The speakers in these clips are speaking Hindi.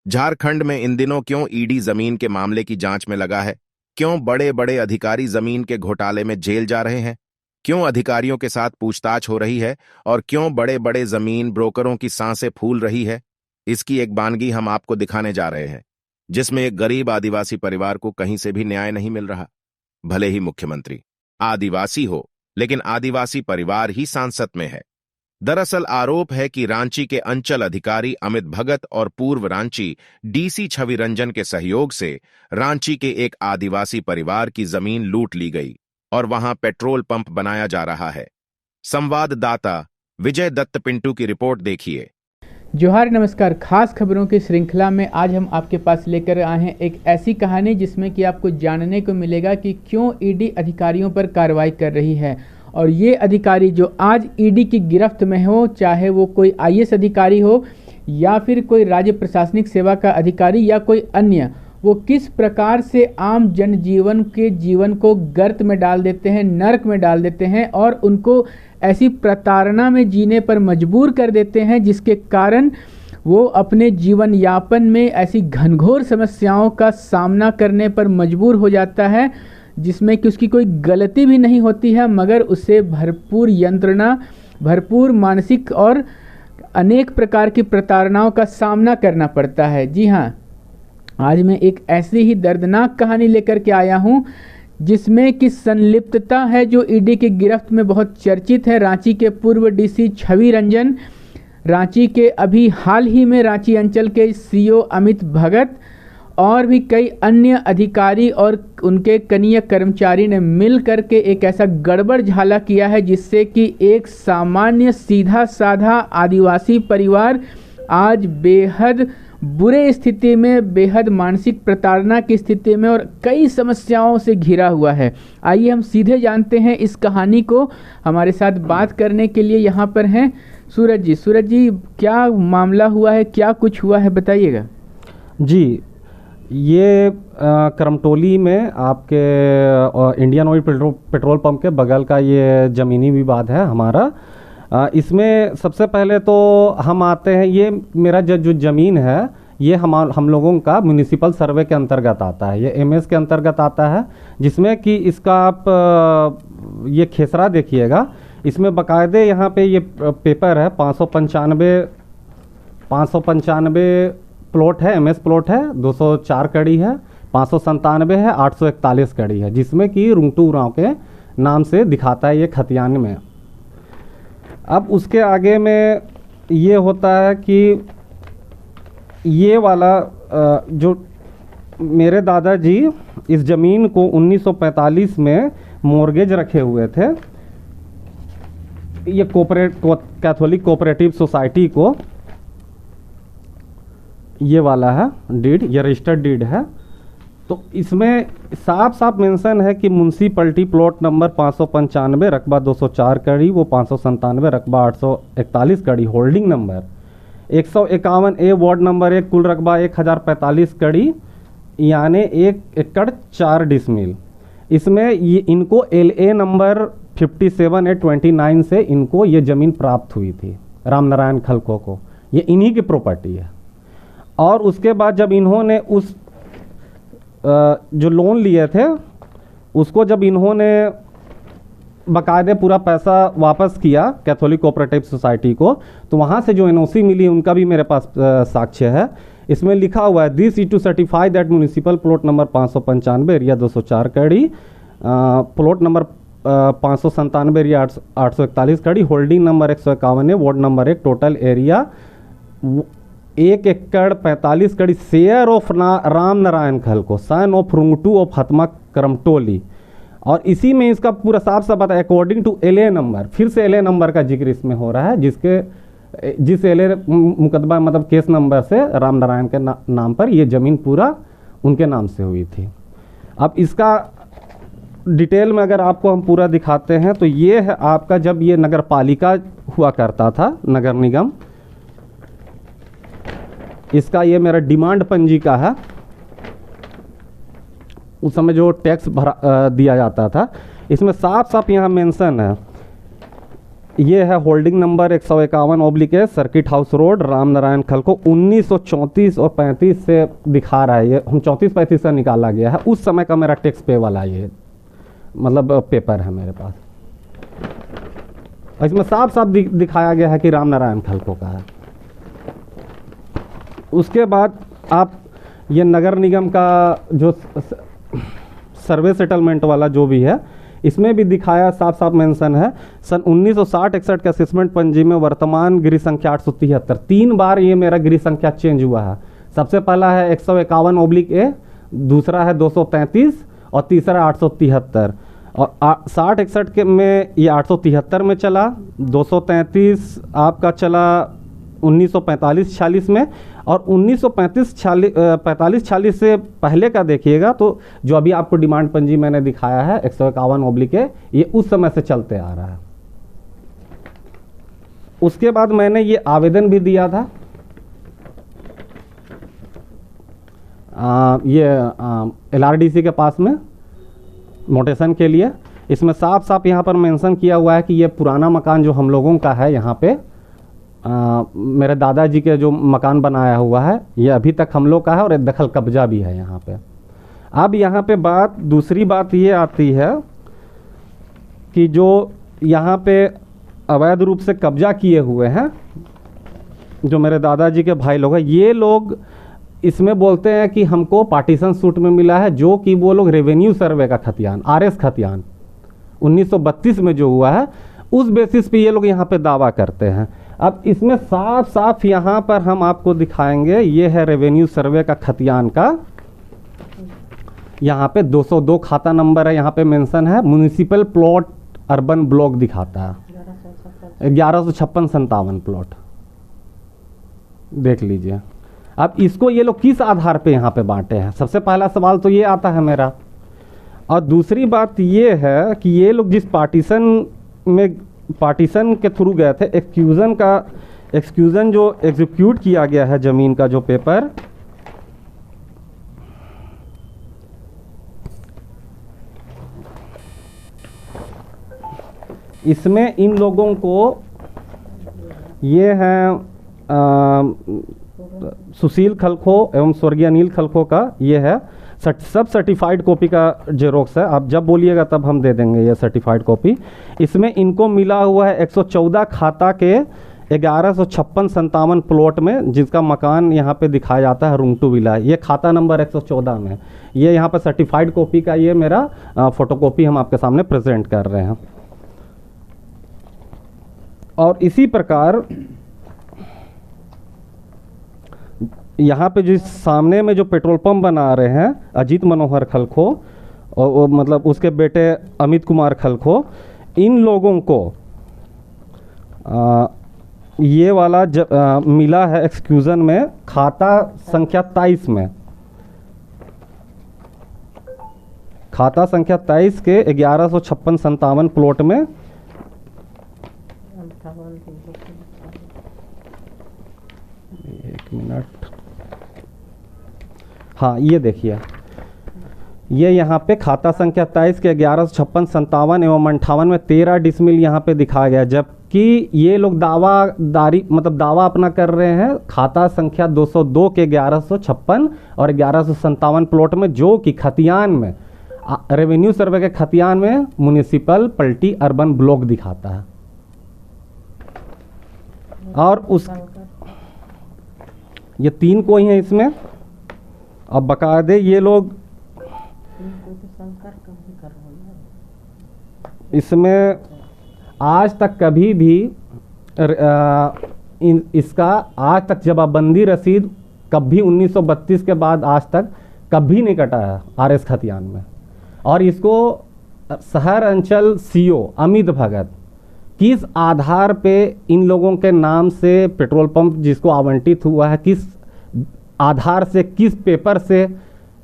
झारखंड में इन दिनों क्यों ईडी जमीन के मामले की जांच में लगा है? क्यों बड़े बड़े अधिकारी जमीन के घोटाले में जेल जा रहे हैं? क्यों अधिकारियों के साथ पूछताछ हो रही है? और क्यों बड़े बड़े जमीन ब्रोकरों की सांसें फूल रही है? इसकी एक बानगी हम आपको दिखाने जा रहे हैं, जिसमें एक गरीब आदिवासी परिवार को कहीं से भी न्याय नहीं मिल रहा। भले ही मुख्यमंत्री आदिवासी हो, लेकिन आदिवासी परिवार ही सांसद में है। दरअसल आरोप है कि रांची के अंचल अधिकारी अमित भगत और पूर्व रांची डीसी छवि रंजन के सहयोग से रांची के एक आदिवासी परिवार की जमीन लूट ली गई और वहां पेट्रोल पंप बनाया जा रहा है। संवाददाता विजय दत्त पिंटू की रिपोर्ट देखिए। जोहार, नमस्कार। खास खबरों की श्रृंखला में आज हम आपके पास लेकर आए हैं एक ऐसी कहानी जिसमें कि आपको जानने को मिलेगा कि क्यों ईडी अधिकारियों पर कार्रवाई कर रही है। और ये अधिकारी जो आज ईडी की गिरफ्त में हो, चाहे वो कोई आईएएस अधिकारी हो या फिर कोई राज्य प्रशासनिक सेवा का अधिकारी या कोई अन्य, वो किस प्रकार से आम जनजीवन के जीवन को गर्त में डाल देते हैं, नर्क में डाल देते हैं और उनको ऐसी प्रताड़ना में जीने पर मजबूर कर देते हैं, जिसके कारण वो अपने जीवन यापन में ऐसी घनघोर समस्याओं का सामना करने पर मजबूर हो जाता है, जिसमें कि उसकी कोई गलती भी नहीं होती है, मगर उसे भरपूर यंत्रणा, भरपूर मानसिक और अनेक प्रकार की प्रताड़नाओं का सामना करना पड़ता है। जी हाँ, आज मैं एक ऐसी ही दर्दनाक कहानी लेकर के आया हूँ जिसमें कि संलिप्तता है, जो ईडी की गिरफ्त में बहुत चर्चित है। रांची के पूर्व डीसी छवि रंजन, रांची के अभी हाल ही में रांची अंचल के सीओ अमित भगत और भी कई अन्य अधिकारी और उनके कनीय कर्मचारी ने मिल करके एक ऐसा गड़बड़ झाला किया है, जिससे कि एक सामान्य सीधा साधा आदिवासी परिवार आज बेहद बुरे स्थिति में, बेहद मानसिक प्रताड़ना की स्थिति में और कई समस्याओं से घिरा हुआ है। आइए हम सीधे जानते हैं इस कहानी को। हमारे साथ बात करने के लिए यहाँ पर हैं सूरज जी। सूरज जी, क्या मामला हुआ है, क्या कुछ हुआ है, बताइएगा। जी, ये करमटोली में आपके इंडियन ऑयल पेट्रोल पंप के बगल का ये ज़मीनी विवाद है हमारा। इसमें सबसे पहले तो हम आते हैं, ये मेरा जो ज़मीन है ये हम लोगों का म्यूनिसिपल सर्वे के अंतर्गत आता है, ये एमएस के अंतर्गत आता है, जिसमें कि इसका आप ये खेसरा देखिएगा, इसमें बाकायदे यहाँ पे ये पेपर है 595 प्लॉट है, एमएस प्लॉट है, 204 कड़ी है, 597 है, 841 कड़ी है, जिसमें कि रुंगटू उरांव के नाम से दिखाता है ये खतियान में। अब उसके आगे में ये होता है कि ये वाला जो मेरे दादाजी इस ज़मीन को 1945 में मॉर्गेज रखे हुए थे, ये कैथोलिक कोऑपरेटिव सोसाइटी को, ये वाला है डीड, ये रजिस्टर्ड डीड है। तो इसमें साफ साफ मेंशन है कि म्यूनसिपलिटी प्लॉट नंबर 595 रकबा 204 कड़ी, वो 597 रकबा 841 कड़ी, holding number 151A ward number 1, कुल रकबा 1045 कड़ी, यानी 1 एकड़ 4 डिसमिल। इसमें ये इनको LA नंबर 57/29 से इनको ये ज़मीन प्राप्त हुई थी, रामनारायण खलको को, ये इन्हीं की प्रॉपर्टी है। और उसके बाद जब इन्होंने उस जो लोन लिए थे उसको जब इन्होंने बाकायदे पूरा पैसा वापस किया कैथोलिक कोऑपरेटिव सोसाइटी को, तो वहाँ से जो एनओसी मिली उनका भी मेरे पास साक्ष्य है। इसमें लिखा हुआ है, this is to certify that municipal plot number 595 area 204 कड़ी, प्लॉट नंबर 597 एरिया 841 कड़ी, होल्डिंग नंबर 151 है, वार्ड नंबर 1, टोटल एरिया 1 एकड़ 45 कड़ी, शेयर ऑफ राम नारायण खलको, son of Rungtu of Hatma Karamtoli. और इसी में इसका पूरा साफ साफ बता, अकॉर्डिंग टू LA नंबर, फिर से LA नंबर का जिक्र इसमें हो रहा है, जिस LA मुकदमा मतलब केस नंबर से राम नारायण के नाम पर ये ज़मीन पूरा उनके नाम से हुई थी। अब इसका डिटेल में अगर आपको हम पूरा दिखाते हैं तो ये है आपका, जब ये नगर पालिका हुआ करता था, नगर निगम, इसका ये मेरा डिमांड पंजी का है। उस समय जो टैक्स भरा दिया जाता था, इसमें साफ साफ यहाँ मेंशन है, ये है holding number 151/, circuit house road, Ram Narayan खलको। 1934 और 35 से दिखा रहा है ये, 34-35 से निकाला गया है। उस समय का मेरा टैक्स पे वाला ये मतलब पेपर है मेरे पास। इसमें साफ साफ दिखाया गया है कि राम नारायण खलको का है। उसके बाद आप ये नगर निगम का जो सर्वे सेटलमेंट वाला जो भी है, इसमें भी दिखाया, साफ साफ मेंशन है। सन 1960-61 के असेसमेंट पंजी में वर्तमान गृह संख्या 873। 3 बार ये मेरा गृह संख्या चेंज हुआ है। सबसे पहला है 151/A, दूसरा है 233 और तीसरा 873। और 60-61 के में ये 873 में चला, 233 आपका चला 1945-46 में, और 1945-46 से पहले का देखिएगा तो जो अभी आपको डिमांड पंजी मैंने दिखाया है 151/A, ये उस समय से चलते आ रहा है। उसके बाद मैंने ये आवेदन भी दिया था LRDC के पास में मोटेशन के लिए। इसमें साफ साफ यहाँ पर मेंशन किया हुआ है कि ये पुराना मकान जो हम लोगों का है यहाँ पे, मेरे दादाजी के जो मकान बनाया हुआ है, ये अभी तक हम लोग का है और एक दखल कब्जा भी है यहाँ पे। अब यहाँ पे दूसरी बात ये आती है कि जो यहाँ पे अवैध रूप से कब्जा किए हुए हैं जो मेरे दादाजी के भाई लोग हैं, ये लोग इसमें बोलते हैं कि हमको पार्टीशन सूट में मिला है, जो कि वो लोग रेवेन्यू सर्वे का खतियान, RS खतियान 1932 में जो हुआ है, उस बेसिस पे ये लोग यहाँ पे दावा करते हैं। अब इसमें साफ साफ यहाँ पर हम आपको दिखाएंगे, ये है रेवेन्यू सर्वे का खतियान का, यहाँ पे 202 खाता नंबर है, यहाँ पे मेंशन है। म्युनिसिपल प्लॉट अर्बन ब्लॉक दिखाता है 1156-57 प्लॉट, देख लीजिए। अब इसको ये लोग किस आधार पे यहाँ पे बांटे हैं, सबसे पहला सवाल तो ये आता है मेरा। और दूसरी बात ये है कि ये लोग जिस पार्टीशन के थ्रू गए थे, एक्सक्यूजन जो एग्जीक्यूट किया गया है ज़मीन का जो पेपर, इसमें इन लोगों को ये है सुशील खलखो एवं स्वर्गीय अनिल खलखो का ये है सब सर्टिफाइड कॉपी का जेरोक्स है। आप जब बोलिएगा तब हम दे देंगे ये सर्टिफाइड कॉपी। इसमें इनको मिला हुआ है 114 खाता के 1156-57 प्लॉट में, जिसका मकान यहाँ पे दिखाया जाता है रुंगटू विला, ये खाता नंबर 114 में। ये यहाँ पे सर्टिफाइड कॉपी का ये मेरा फोटोकॉपी हम आपके सामने प्रेजेंट कर रहे हैं। और इसी प्रकार यहाँ पे जिस सामने में जो पेट्रोल पंप बना रहे हैं अजीत मनोहर खलखो और मतलब उसके बेटे अमित कुमार खलखो, इन लोगों को ये वाला मिला है एक्सक्यूजन में खाता संख्या 23 में, खाता संख्या 23 के 1156-57 प्लॉट में। एक मिनट, हाँ ये देखिए, ये यहाँ पे खाता संख्या 23 के 1156-57 एवं 58 में 13 डिसमिल यहाँ पे दिखाया गया, जबकि ये लोग दावा अपना कर रहे हैं खाता संख्या 202 के 1156 और 1157 प्लॉट में, जो कि खतियान में रेवेन्यू सर्वे के खतियान में म्युनिसिपल पल्टी अर्बन ब्लॉक दिखाता है। और उस ये 3 कोई हैं इसमें। अब बकायदे ये लोग इसमें आज तक कभी भी इसका आज तक जवाबबंदी रसीद कभी 1932 के बाद आज तक कभी नहीं कटा है RS खतियान में। और इसको शहर अंचल CO अमित भगत किस आधार पे इन लोगों के नाम से पेट्रोल पंप जिसको आवंटित हुआ है, किस आधार से, किस पेपर से,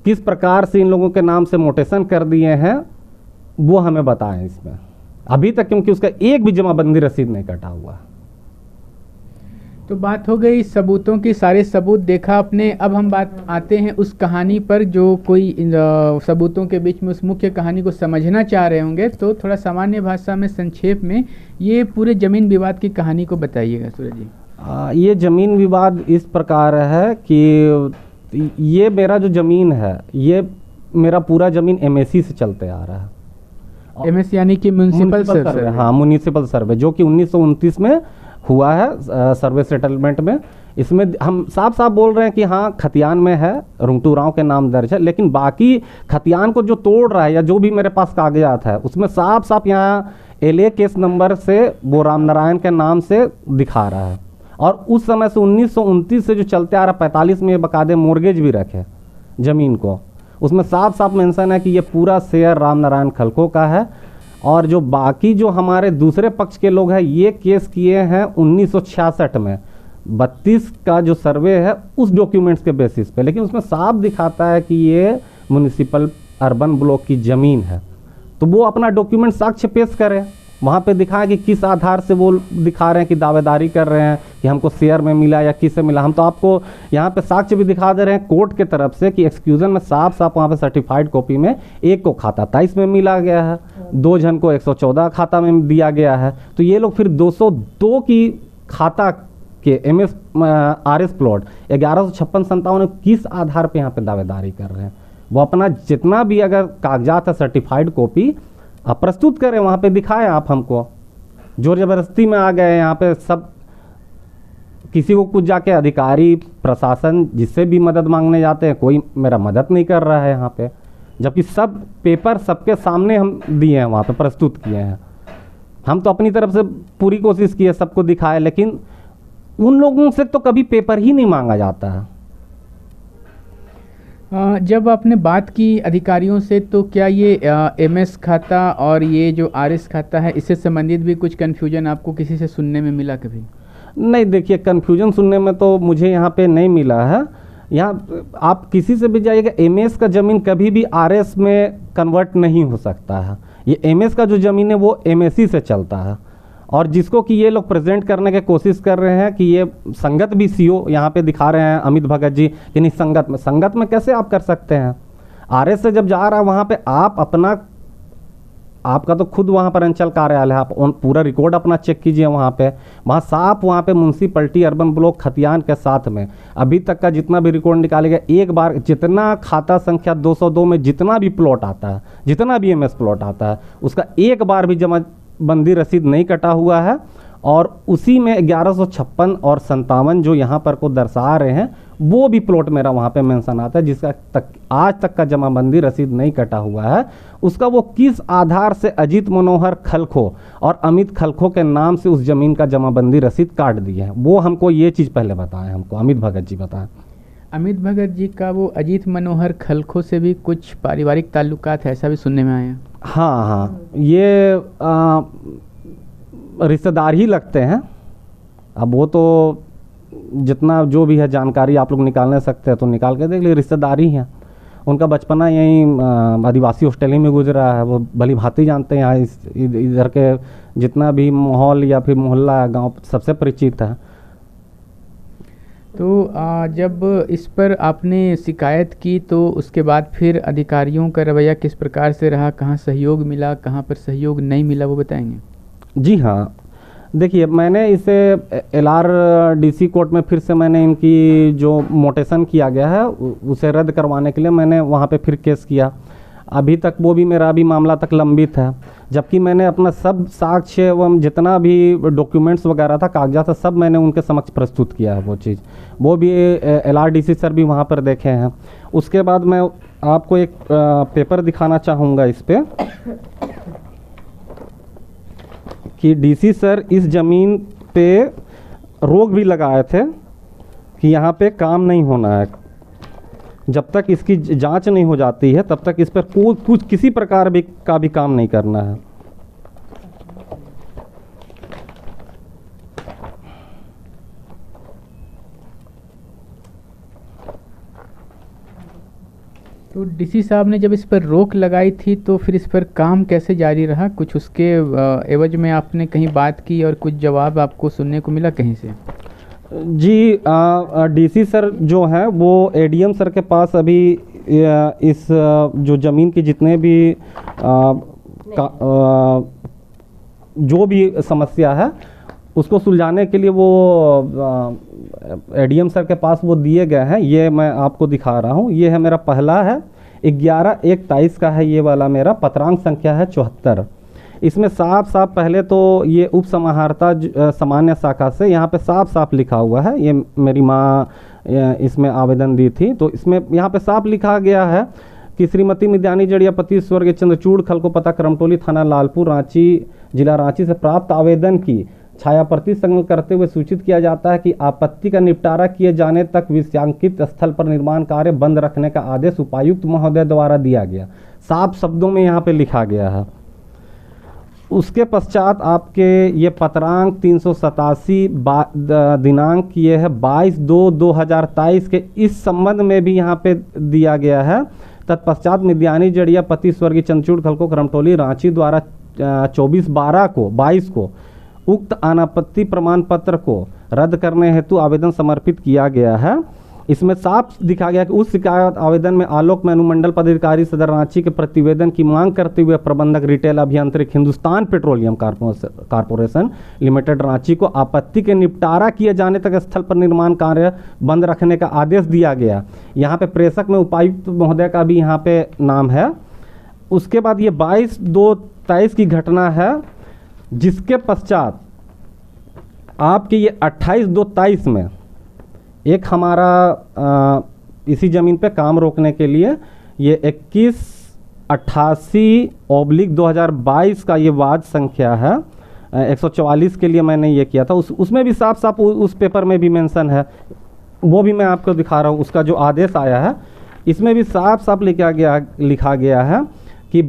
किस प्रकार से इन लोगों के नाम से मोटेशन कर दिए हैं, वो हमें बताएं इसमें अभी तक, क्योंकि उसका एक भी जमाबंदी रसीद नहीं कटा हुआ। तो बात हो गई सबूतों की, सारे सबूत देखा आपने। अब हम बात आते हैं उस कहानी पर जो कोई सबूतों के बीच में उस मुख्य कहानी को समझना चाह रहे होंगे, तो थोड़ा सामान्य भाषा में संक्षेप में ये पूरे ज़मीन विवाद की कहानी को बताइएगा सूरज जी। ये ज़मीन विवाद इस प्रकार है कि ये मेरा जो ज़मीन है, ये मेरा पूरा ज़मीन एमएससी से चलते आ रहा है। एमएस यानी कि म्यूनिसिपल सर्वे। हाँ, म्यूनिसिपल सर्वे, जो कि 1929 में हुआ है, सर्वे सेटलमेंट में। इसमें हम साफ साफ बोल रहे हैं कि हाँ, खतियान में है, रुंगटू राव के नाम दर्ज है, लेकिन बाकी खतियान को जो तोड़ रहा है या जो भी मेरे पास कागजात है, उसमें साफ साफ यहाँ LA केस नंबर से वो रामनारायण के नाम से दिखा रहा है। और उस समय से 1929 से जो चलते आ रहा, 45 में बकायदे मोर्गेज भी रखे ज़मीन को, उसमें साफ साफ मेंशन है कि ये पूरा शेयर रामनारायण खलको का है। और जो बाकी जो हमारे दूसरे पक्ष के लोग हैं, ये केस किए हैं 1966 में, 32 का जो सर्वे है उस डॉक्यूमेंट्स के बेसिस पे, लेकिन उसमें साफ दिखाता है कि ये म्युनिसिपल अर्बन ब्लॉक की ज़मीन है। तो वो अपना डॉक्यूमेंट साक्ष्य पेश करें, वहाँ पे दिखाएं कि किस आधार से वो दिखा रहे हैं कि दावेदारी कर रहे हैं कि हमको शेयर में मिला या किससे मिला। हम तो आपको यहाँ पे साक्ष्य भी दिखा दे रहे हैं कोर्ट के तरफ से कि एक्सक्यूजन में साफ साफ वहाँ पे सर्टिफाइड कॉपी में एक को खाता 23 में मिला गया है, 2 जन को 114 खाता में दिया गया है। तो ये लोग फिर 202 की खाता के RS प्लॉट 1156-57 किस आधार पर यहाँ पे दावेदारी कर रहे हैं। वो अपना जितना भी अगर कागजात है, सर्टिफाइड कॉपी आप प्रस्तुत करें, वहाँ पे दिखाएं। आप हमको जोर जबरदस्ती में आ गए यहाँ पे, सब किसी को कुछ जाके अधिकारी प्रशासन जिससे भी मदद मांगने जाते हैं, कोई मेरा मदद नहीं कर रहा है यहाँ पे, जबकि सब पेपर सबके सामने हम दिए हैं, वहाँ पे प्रस्तुत किए हैं। हम तो अपनी तरफ से पूरी कोशिश की है, सबको दिखाए, लेकिन उन लोगों से तो कभी पेपर ही नहीं मांगा जाता है। जब आपने बात की अधिकारियों से, तो क्या ये MS खाता और ये जो RS खाता है, इससे संबंधित भी कुछ कन्फ्यूजन आपको किसी से सुनने में मिला कभी? नहीं, देखिए, कन्फ्यूजन सुनने में तो मुझे यहाँ पे नहीं मिला है। यहाँ आप किसी से भी जाइएगा, MS का ज़मीन कभी भी RS में कन्वर्ट नहीं हो सकता है। ये MS का जो ज़मीन है वो MSC से चलता है। और जिसको कि ये लोग प्रेजेंट करने की कोशिश कर रहे हैं कि ये संगत भी CO यहाँ पे दिखा रहे हैं अमित भगत जी कि नहीं, संगत में कैसे आप कर सकते हैं। RS से जब जा रहा है वहाँ पे आप अपना, आपका तो खुद वहाँ पर अंचल कार्यालय है, आप पूरा रिकॉर्ड अपना चेक कीजिए। वहाँ साफ वहाँ पे म्युनिसिपैलिटी अर्बन ब्लॉक खतियान के साथ में अभी तक का जितना भी रिकॉर्ड निकाले गया, एक बार जितना खाता संख्या 202 में जितना भी प्लॉट आता है, जितना भी MS प्लॉट आता है, उसका एक बार भी जमाबंदी रसीद नहीं कटा हुआ है। और उसी में 1156 और 57 जो यहाँ पर को दर्शा रहे हैं, वो भी प्लॉट मेरा वहाँ पे मेंशन आता है, जिसका आज तक का जमाबंदी रसीद नहीं कटा हुआ है। उसका वो किस आधार से अजीत मनोहर खलखो और अमित खलखो के नाम से उस ज़मीन का जमाबंदी रसीद काट दिए हैं, वो हमको ये चीज़ पहले बताएं, हमको अमित भगत जी बताएं। अमित भगत जी का वो अजीत मनोहर खलखो से भी कुछ पारिवारिक ताल्लुकात है, ऐसा भी सुनने में आया। हाँ, ये रिश्तेदार ही लगते हैं। अब वो तो जितना जो भी है जानकारी आप लोग निकालने सकते हैं तो निकाल के देख लीजिए, रिश्तेदार ही हैं। उनका बचपना यहीं आदिवासी हॉस्टल ही में गुजरा है, वो भली भांति जानते हैं यहाँ इधर के जितना भी माहौल या फिर मोहल्ला गांव सबसे परिचित है। तो जब इस पर आपने शिकायत की, तो उसके बाद फिर अधिकारियों का रवैया किस प्रकार से रहा, कहाँ सहयोग मिला, कहाँ पर सहयोग नहीं मिला, वो बताएंगे? जी हाँ, देखिए, मैंने इसे LRDC कोर्ट में फिर से मैंने इनकी जो मोटेशन किया गया है उसे रद्द करवाने के लिए मैंने वहाँ पे फिर केस किया। अभी तक वो भी मेरा अभी मामला तक लंबित है, जबकि मैंने अपना सब साक्ष्य एवं जितना भी डॉक्यूमेंट्स वगैरह था, कागजात था, सब मैंने उनके समक्ष प्रस्तुत किया है। वो चीज़ वो भी LRDC सर भी वहाँ पर देखे हैं। उसके बाद मैं आपको एक पेपर दिखाना चाहूँगा इस पर कि DC सर इस ज़मीन पे रोक भी लगाए थे कि यहाँ पे काम नहीं होना है, जब तक इसकी जांच नहीं हो जाती है तब तक इस पर कुछ किसी प्रकार का भी काम नहीं करना है। तो DC साहब ने जब इस पर रोक लगाई थी, तो फिर इस पर काम कैसे जारी रहा? कुछ उसके एवज में आपने कहीं बात की और कुछ जवाब आपको सुनने को मिला कहीं से? जी, डीसी सर जो है वो एडीएम सर के पास अभी इस जो ज़मीन की जितने भी जो भी समस्या है उसको सुलझाने के लिए वो एडीएम सर के पास वो दिए गए हैं। ये मैं आपको दिखा रहा हूँ। ये है मेरा पहला है 11/1/23 का है, ये वाला मेरा पत्रांक संख्या है 74। इसमें साफ साफ पहले तो ये उप समाहर्ता सामान्य शाखा से यहाँ पे साफ साफ लिखा हुआ है। ये मेरी माँ इसमें आवेदन दी थी, तो इसमें यहाँ पे साफ लिखा गया है कि श्रीमती मिद्यानी जड़िया पति स्वर्गीय चंद्रचूड़ खल को पता करमटोली थाना लालपुर रांची जिला रांची से प्राप्त आवेदन की छायाप्रति संकलन करते हुए सूचित किया जाता है कि आपत्ति का निपटारा किए जाने तक विषयांकित स्थल पर निर्माण कार्य बंद रखने का आदेश उपायुक्त महोदय द्वारा दिया गया। साफ शब्दों में यहाँ पे लिखा गया है। उसके पश्चात आपके ये पत्रांक 387 दिनांक ये है 22/2/2023 के इस संबंध में भी यहाँ पे दिया गया है। तत्पश्चात मिद्यानी जड़िया पति स्वर्गीय चंद्रचूड़ खल को करमटोली रांची द्वारा 24/12/22 को उक्त अनापत्ति प्रमाण पत्र को रद्द करने हेतु आवेदन समर्पित किया गया है। इसमें साफ दिखा गया कि उस शिकायत आवेदन में आलोक में अनुमंडल पदाधिकारी सदर रांची के प्रतिवेदन की मांग करते हुए प्रबंधक रिटेल अभियांत्रिक Hindustan petroleum corporation limited Ranchi को आपत्ति के निपटारा किए जाने तक स्थल पर निर्माण कार्य बंद रखने का आदेश दिया गया। यहाँ पे प्रेषक में उपायुक्त महोदय का भी यहाँ पे नाम है। उसके बाद ये 22/2/23 की घटना है, जिसके पश्चात आपके ये 28/2/23 में एक हमारा इसी ज़मीन पे काम रोकने के लिए ये 2188/2022 का ये वाद संख्या है 144 के लिए मैंने ये किया था। उसमें भी साफ साफ उस पेपर में भी मेंशन है, वो भी मैं आपको दिखा रहा हूँ। उसका जो आदेश आया है इसमें भी साफ साफ लिखा गया है कि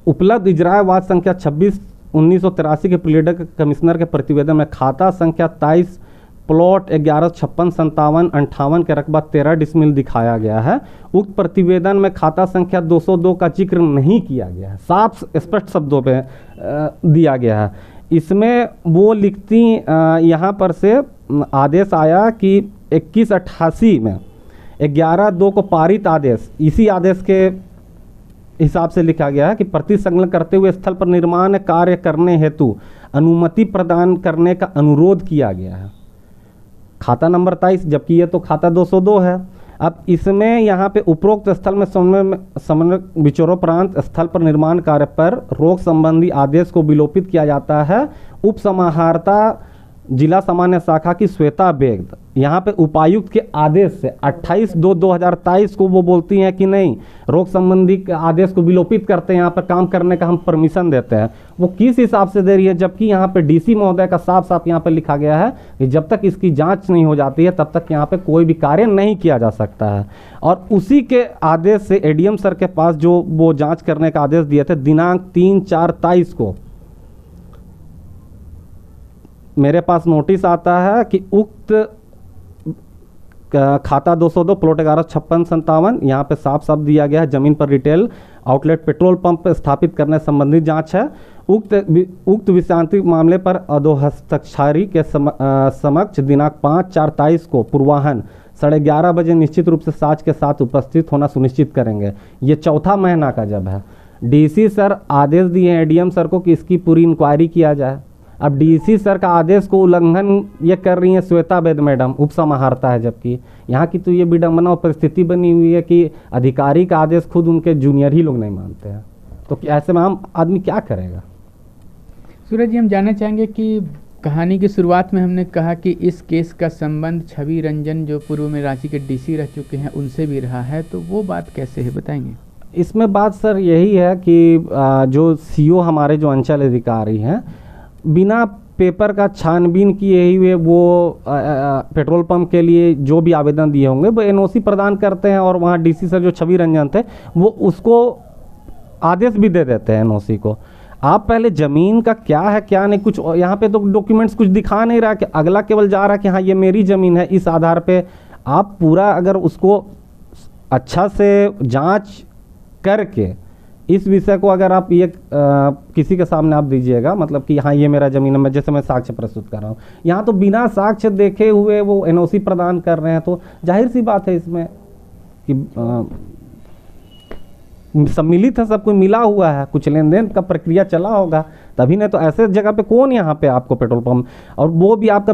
उपलब्ध इजराय वाद संख्या 26/1983 के प्लीडर कमिश्नर के प्रतिवेदन में खाता संख्या 23 प्लॉट 11565758 के रकबा 13 डिसमिल दिखाया गया है। उक्त प्रतिवेदन में खाता संख्या 202 का जिक्र नहीं किया गया है, साफ स्पष्ट शब्दों पे दिया गया है। इसमें वो लिखती यहाँ पर से आदेश आया कि 2188 में 11/2 को पारित आदेश, इसी आदेश के हिसाब से लिखा गया है कि प्रति संकलन करते हुए स्थल पर निर्माण कार्य करने हेतु अनुमति प्रदान करने का अनुरोध किया गया है। खाता नंबर 23, जबकि ये तो खाता 202 है। अब इसमें यहाँ पे उपरोक्त स्थल में समन्वय विचारोपरांत स्थल पर निर्माण कार्य पर रोक संबंधी आदेश को विलोपित किया जाता है। उप समाहर्ता जिला सामान्य शाखा की श्वेता बेग यहाँ पे उपायुक्त के आदेश से 28/2/2023 को वो बोलती हैं कि नहीं, रोक संबंधी आदेश को विलोपित करते हैं, यहाँ पर काम करने का हम परमिशन देते हैं। वो किस हिसाब से दे रही है, जबकि यहाँ पे डीसी महोदय का साफ साफ यहाँ पे लिखा गया है कि जब तक इसकी जांच नहीं हो जाती है तब तक यहाँ पे कोई भी कार्य नहीं किया जा सकता है। और उसी के आदेश से एडीएम सर के पास जो वो जाँच करने का आदेश दिए थे दिनांक 3/4/23 को मेरे पास नोटिस आता है कि उक्त खाता 202 प्लॉट 115657 यहाँ पे साफ साफ दिया गया है जमीन पर रिटेल आउटलेट पेट्रोल पंप स्थापित करने संबंधी जांच है। उक्त विषयांतिक मामले पर अधोहस्ताक्षरी के समक्ष दिनांक 5/4/23 को पूर्वाह्न 11:30 बजे निश्चित रूप से साक्ष्य के साथ उपस्थित होना सुनिश्चित करेंगे। ये चौथा महीना का जब है। डीसी सर आदेश दिए हैं एडीएम सर को कि इसकी पूरी इंक्वायरी किया जाए। अब डीसी सर का आदेश को उल्लंघन ये कर रही है श्वेता बेद मैडम, उप समाहर्ता है, जबकि यहाँ की तो ये विडंबना और परिस्थिति बनी हुई है कि अधिकारी का आदेश खुद उनके जूनियर ही लोग नहीं मानते हैं। तो ऐसे में आम आदमी क्या करेगा? सूरज जी, हम जानना चाहेंगे कि कहानी की शुरुआत में हमने कहा कि इस केस का संबंध छवि रंजन जो पूर्व में रांची के डीसी रह चुके हैं उनसे भी रहा है, तो वो बात कैसे है, बताएंगे? इसमें बात सर यही है कि जो सीओ हमारे जो अंचल अधिकारी हैं बिना पेपर का छानबीन किए हुए वो पेट्रोल पंप के लिए जो भी आवेदन दिए होंगे वो एनओसी प्रदान करते हैं और वहाँ डीसी सर जो छवि रंजन थे वो उसको आदेश भी दे देते हैं एनओसी को। आप पहले ज़मीन का क्या है क्या नहीं, कुछ यहाँ पे तो डॉक्यूमेंट्स कुछ दिखा नहीं रहा कि अगला केवल जा रहा है कि हाँ ये मेरी ज़मीन है। इस आधार पे आप पूरा अगर उसको अच्छा से जांच करके इस विषय को अगर आप ये किसी के सामने आप दीजिएगा, मतलब कि हाँ ये मेरा ज़मीन है, मैं जैसे मैं साक्ष्य प्रस्तुत कर रहा हूँ, यहाँ तो बिना साक्ष्य देखे हुए वो एनओसी प्रदान कर रहे हैं, तो जाहिर सी बात है इसमें कि सम्मिलित है, सब कुछ मिला हुआ है, कुछ लेन देन का प्रक्रिया चला होगा तभी। नहीं तो ऐसे जगह पे कौन यहाँ पे आपको पेट्रोल पंप, और वो भी आपका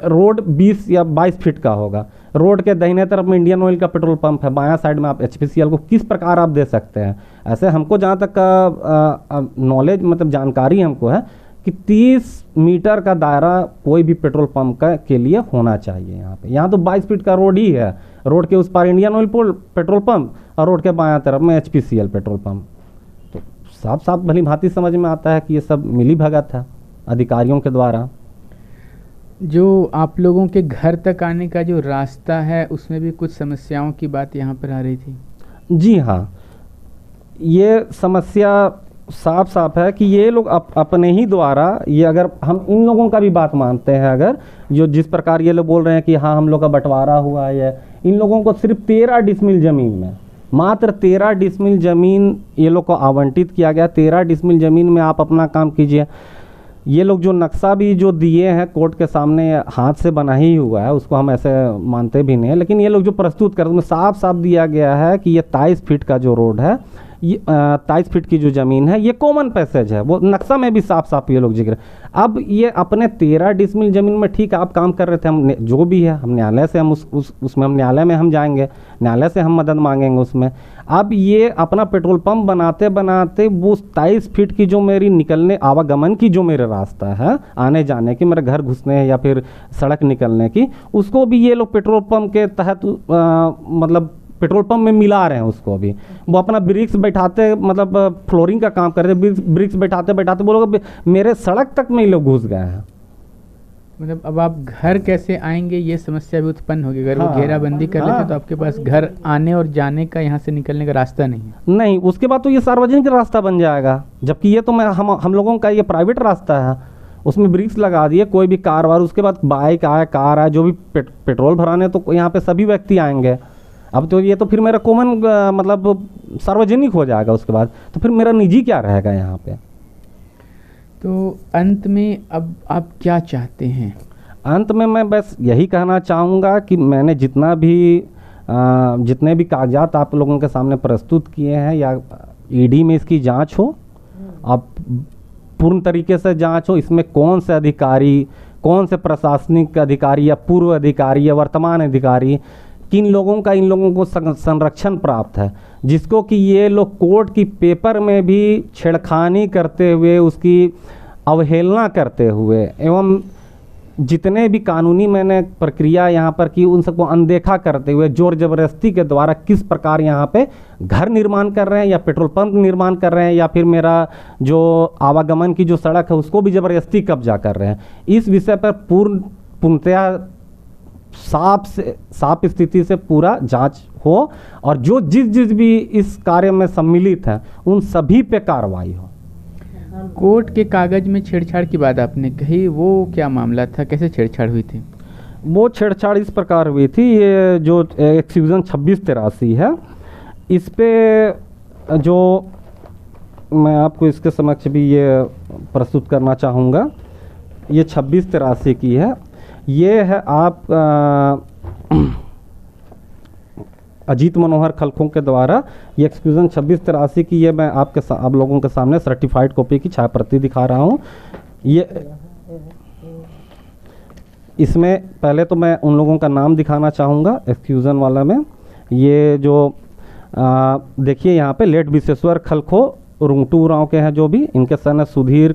रोड 20 या 22 फीट का होगा, रोड के दाहिने तरफ में इंडियन ऑयल का पेट्रोल पंप है, बायां साइड में आप एचपीसीएल को किस प्रकार आप दे सकते हैं। ऐसे हमको जहाँ तक का नॉलेज मतलब जानकारी हमको है कि 30 मीटर का दायरा कोई भी पेट्रोल पंप का के लिए होना चाहिए यहाँ पे। यहाँ तो 22 फीट का रोड ही है, रोड के उस पार इंडियन ऑयल पेट्रोल पंप और रोड के बायां तरफ में एचपीसीएल पेट्रोल पंप। तो साफ साफ भली भांति समझ में आता है कि ये सब मिली भगत है अधिकारियों के द्वारा। जो आप लोगों के घर तक आने का जो रास्ता है उसमें भी कुछ समस्याओं की बात यहाँ पर आ रही थी। जी हाँ, ये समस्या साफ साफ है कि ये लोग अपने ही द्वारा, ये अगर हम इन लोगों का भी बात मानते हैं, अगर जो जिस प्रकार ये लोग बोल रहे हैं कि हाँ हम लोग का बंटवारा हुआ है, इन लोगों को सिर्फ 13 डिसमिल ज़मीन में, मात्र 13 डिसमिल ज़मीन ये लोग को आवंटित किया गया। 13 डिसमिल ज़मीन में आप अपना काम कीजिए। ये लोग जो नक्शा भी जो दिए हैं कोर्ट के सामने, हाथ से बना ही हुआ है, उसको हम ऐसे मानते भी नहीं है, लेकिन ये लोग जो प्रस्तुत कर उसमें साफ साफ दिया गया है कि ये 23 फीट का जो रोड है, ये 23 फीट की जो ज़मीन है ये कॉमन पैसेज है, वो नक्शा में भी साफ साफ ये लोग जिक्र। अब ये अपने 13 डिसमिल ज़मीन में ठीक है आप काम कर रहे थे, हम जो भी है हम न्यायालय से हम उसमें हम न्यायालय में हम जाएंगे, न्यायालय से हम मदद मांगेंगे उसमें। अब ये अपना पेट्रोल पंप बनाते बनाते वो 23 फीट की जो मेरी निकलने आवागमन की जो मेरा रास्ता है आने जाने की, मेरे घर घुसने या फिर सड़क निकलने की, उसको भी ये लोग पेट्रोल पंप के तहत मतलब पेट्रोल पंप में मिला रहे हैं उसको भी। वो अपना ब्रिक्स बैठाते मतलब फ्लोरिंग का काम कर रहे थे, ब्रिक्स बैठाते बैठाते वो लोग मेरे सड़क तक में ये लोग घुस गए हैं। मतलब अब आप घर कैसे आएंगे ये समस्या भी उत्पन्न होगी। अगर वो घेराबंदी कर लेते तो आपके पास घर आने और जाने का, यहाँ से निकलने का रास्ता नहीं है। नहीं, उसके बाद तो ये सार्वजनिक रास्ता बन जाएगा, जबकि ये तो हम लोगों का ये प्राइवेट रास्ता है, उसमें ब्रिक्स लगा दिए, कोई भी कार वार, उसके बाद बाइक आए कार आए, जो भी पेट्रोल भराने तो यहाँ पे सभी व्यक्ति आएंगे। अब तो ये तो फिर मेरा कॉमन मतलब सार्वजनिक हो जाएगा, उसके बाद तो फिर मेरा निजी क्या रहेगा यहाँ पे। तो अंत में अब आप क्या चाहते हैं? अंत में मैं बस यही कहना चाहूँगा कि मैंने जितने भी कागजात आप लोगों के सामने प्रस्तुत किए हैं, या ईडी में इसकी जांच हो, अब पूर्ण तरीके से जांच हो, इसमें कौन से अधिकारी, कौन से प्रशासनिक अधिकारी या पूर्व अधिकारी या वर्तमान अधिकारी, किन लोगों का इन लोगों को संरक्षण प्राप्त है, जिसको कि ये लोग कोर्ट की पेपर में भी छेड़खानी करते हुए, उसकी अवहेलना करते हुए, एवं जितने भी कानूनी मैंने प्रक्रिया यहाँ पर की उन सबको अनदेखा करते हुए जोर जबरदस्ती के द्वारा किस प्रकार यहाँ पे घर निर्माण कर रहे हैं या पेट्रोल पंप निर्माण कर रहे हैं, या फिर मेरा जो आवागमन की जो सड़क है उसको भी जबरदस्ती कब्जा कर रहे हैं। इस विषय पर पूर्णतया साफ स्थिति से पूरा जांच हो, और जो जिस भी इस कार्य में सम्मिलित हैं उन सभी पे कार्रवाई हो। कोर्ट के कागज में छेड़छाड़ की बात आपने कही, वो क्या मामला था, कैसे छेड़छाड़ हुई थी? वो छेड़छाड़ इस प्रकार हुई थी, ये जो एक्सक्यूजन 2683 है, इस पे जो मैं आपको इसके समक्ष भी ये प्रस्तुत करना चाहूँगा, ये 2683 की है। ये है आप अजीत मनोहर खलखों के द्वारा ये एक्सक्यूजन 2683 की, ये मैं आप लोगों के सामने सर्टिफाइड कॉपी की छाया प्रति दिखा रहा हूँ। ये इसमें पहले तो मैं उन लोगों का नाम दिखाना चाहूँगा एक्सक्यूजन वाला में। ये जो देखिए यहाँ पे लेट विश्वेश्वर खलखो रुंगटू उरांव के हैं, जो भी इनके सन है सुधीर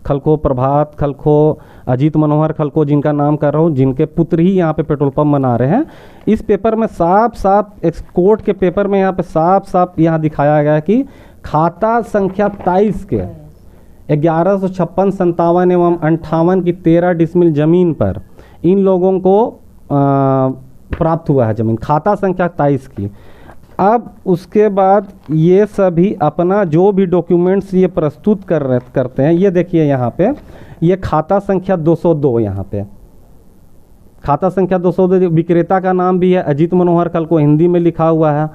खलखो, प्रभात खलखो, अजीत मनोहर खलखो, जिनका नाम कर रहा हूँ, जिनके पुत्र ही यहाँ पे पेट्रोल पंप बना रहे हैं। इस पेपर में साफ साफ, कोर्ट के पेपर में यहाँ पे साफ साफ यहाँ दिखाया गया है कि खाता संख्या 23 के 1156, 57 एवं 58 की 13 डिसमिल ज़मीन पर इन लोगों को प्राप्त हुआ है ज़मीन, खाता संख्या 23 की। अब उसके बाद ये सभी अपना जो भी डॉक्यूमेंट्स ये प्रस्तुत करते हैं, ये देखिए यहाँ पे ये खाता संख्या 202, यहाँ पे खाता संख्या 202, विक्रेता का नाम भी है अजीत मनोहर खलखो, हिंदी में लिखा हुआ है।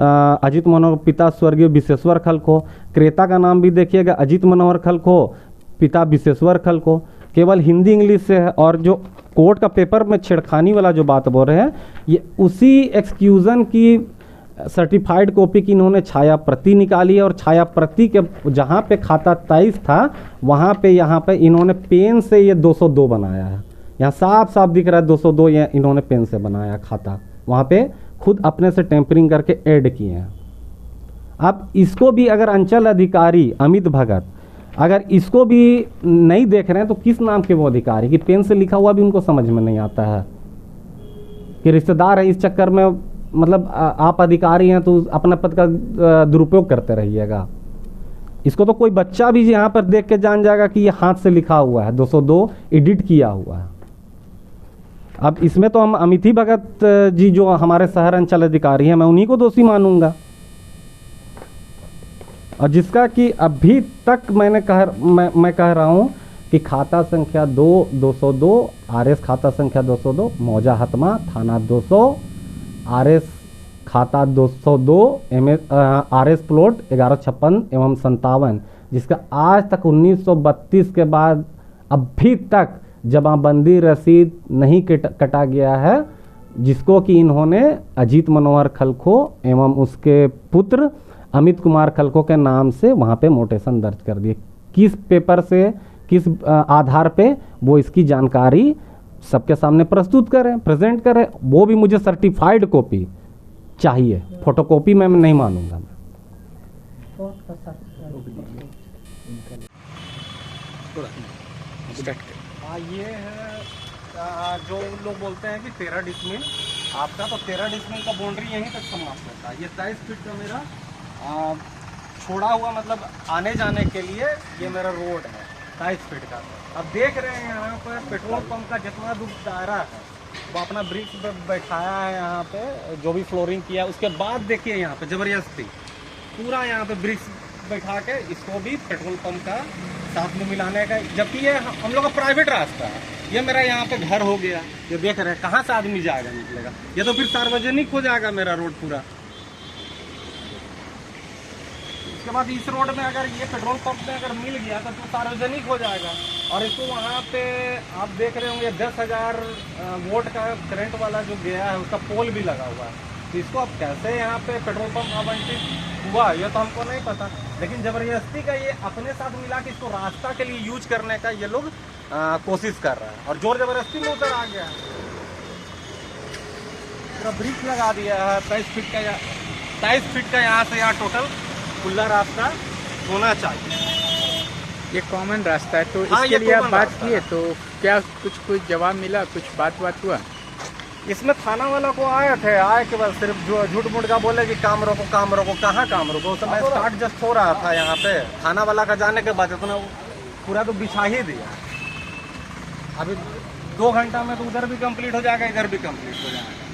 अजीत मनोहर पिता स्वर्गीय विश्वेश्वर खलखो। क्रेता का नाम भी देखिएगा अजीत मनोहर खलखो, पिता विश्वेश्वर खलखो। केवल हिंदी इंग्लिश से है। और जो कोर्ट का पेपर में छेड़खानी वाला जो बात बोल रहे हैं, ये उसी एक्सक्यूज़न की सर्टिफाइड कॉपी की इन्होंने छाया प्रति निकाली है। और छाया प्रति के जहाँ पे खाता 23 था, वहाँ पे यहाँ पे इन्होंने पेन से ये 202 बनाया है। यहाँ साफ साफ दिख रहा है 202 ये इन्होंने पेन से बनाया खाता, वहाँ पे खुद अपने से टेम्परिंग करके ऐड किए हैं। अब इसको भी अगर अंचल अधिकारी अमित भगत अगर इसको भी नहीं देख रहे हैं तो किस नाम के वो अधिकारी कि पेन से लिखा हुआ भी उनको समझ में नहीं आता है कि रिश्तेदार है, इस चक्कर में मतलब आप अधिकारी हैं तो अपना पद का दुरुपयोग करते रहिएगा। इसको तो कोई बच्चा भी यहाँ पर देख के जान जाएगा कि ये हाथ से लिखा हुआ है, 202 एडिट किया हुआ है। अब इसमें तो हम अमित भगत जी जो हमारे शहर अंचल अधिकारी हैं, मैं उन्हीं को दोषी मानूंगा। और जिसका कि अभी तक मैं कह रहा हूँ कि खाता संख्या 202 RS खाता संख्या 202 मौजा हतमा थाना 200 RS खाता 202 RS प्लॉट 1156 एवं 57, जिसका आज तक 1932 के बाद अभी तक जमाबंदी रसीद नहीं कटा गया है, जिसको कि इन्होंने अजीत मनोहर खलखो एवं उसके पुत्र अमित कुमार खलखो के नाम से वहाँ पे मोटेशन दर्ज कर दिए। किस पेपर से किस आधार पे वो इसकी जानकारी सबके सामने प्रस्तुत करें, प्रेजेंट करें, वो भी मुझे सर्टिफाइड कॉपी चाहिए, फोटोकॉपी में नहीं मानूंगा। ये है जो लोग बोलते हैं कि 13 डिसमिल आपका, तो 13 डिसमिल का बाउंड्री यहीं तक समाप्त होता है। ये 23 फीट का मेरा छोड़ा हुआ मतलब आने जाने के लिए ये मेरा रोड है 23 फीट का। अब देख रहे हैं यहाँ पर पेट्रोल पंप का जितना दूर दायरा है वो अपना ब्रिक्स बैठाया है यहाँ पे, जो भी फ्लोरिंग किया। उसके बाद देखिए यहाँ पे जबरदस्ती पूरा यहाँ पे ब्रिक्स बैठा के इसको भी पेट्रोल पंप का साथ में मिलाने का, जबकि ये हम लोग का प्राइवेट रास्ता है। ये मेरा यहाँ पे घर हो गया, ये देख रहे हैं कहाँ से आदमी जाएगा निकलेगा, ये तो फिर सार्वजनिक हो जाएगा मेरा रोड पूरा। उसके बाद इस रोड में अगर ये पेट्रोल पंप में अगर मिल गया तो सार्वजनिक हो जाएगा। और इसको वहाँ पे आप देख रहे होंगे 10,000 वोल्ट का करंट वाला जो गया है उसका पोल भी लगा हुआ है। तो इसको अब कैसे यहाँ पे पेट्रोल पंप आवंटित हुआ ये तो हमको नहीं पता, लेकिन जबरदस्ती का ये अपने साथ मिला के इसको रास्ता के लिए यूज करने का ये लोग कोशिश कर रहे हैं और जोर जबरदस्ती में उधर आ गया है। पूरा ब्रिज लगा दिया है 23 फीट का यहाँ से यहाँ टोटल खुला रास्ता होना चाहिए। ये कॉमन रास्ता है तो हाँ, इसके लिए आप बात रास्ता किए तो क्या कुछ जवाब मिला, कुछ बात हुआ? इसमें थाना वाला को आए के बाद सिर्फ जो झूठ मूठ का बोले कि काम रोको, कहाँ काम रोको। उस समय स्टार्ट जस्ट हो रहा था यहाँ पे, थाना वाला का जाने के बाद इतना पूरा तो बिछा ही दिया। अभी 2 घंटा में तो उधर भी कंप्लीट हो जाएगा, इधर भी कंप्लीट हो जाएगा।